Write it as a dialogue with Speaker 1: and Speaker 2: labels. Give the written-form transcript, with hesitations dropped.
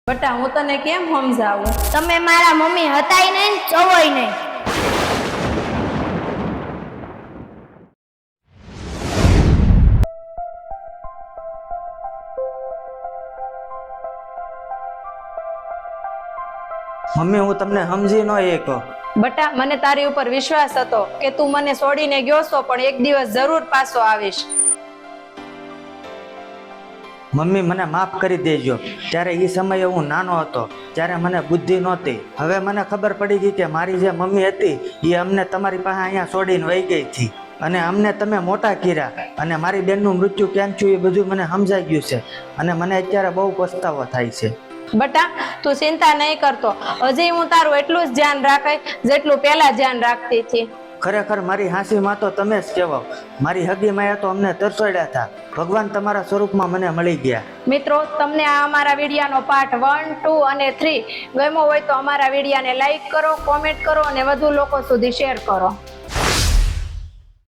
Speaker 1: બટા હું તને કેમ સમજાવું?
Speaker 2: તમે મારા મમ્મી હતાય નહીં, ચવોય નહીં.
Speaker 3: મમ્મી હું તમને સમજી ન એક.
Speaker 1: બટા મને તારી ઉપર વિશ્વાસ હતો કે તું મને છોડીને ગયો છો, પણ એક દિવસ જરૂર પાછો આવીશ.
Speaker 3: મમ્મી મને માફ કરી દેજો. ત્યારે એ સમયે હું નાનો હતો, ત્યારે મને બુદ્ધિ નહોતી. હવે મને ખબર પડી ગઈ કે મારી જે મમ્મી હતી એ અમને તમારી પાસે અહીંયા છોડીને વહી ગઈ હતી, અને અમને તમે મોટા કર્યા, અને મારી બેનનું મૃત્યુ કેમ થયું એ બધું મને સમજાઈ ગયું છે, અને મને અત્યારે બહુ પસ્તાવો થાય છે.
Speaker 1: બટા તું ચિંતા નહીં કરતો, હજી હું તારું એટલું જ ધ્યાન રાખે જેટલું પહેલા ધ્યાન રાખતી હતી.
Speaker 3: ખરેખર મારી હાંસી માં તો તમે જ કહેવાઓ. મારી હગી માયા તો અમને તરસોડ્યા હતા. ભગવાન તમારા સ્વરૂપમાં મને મળી ગયા.
Speaker 1: મિત્રો, તમને આ અમારા વિડીયાનો પાર્ટ 1, 2 અને 3 ગમ્યો હોય તો અમારા વિડીયાને લાઈક કરો, કોમેન્ટ કરો અને વધુ લોકો સુધી શેર કરો.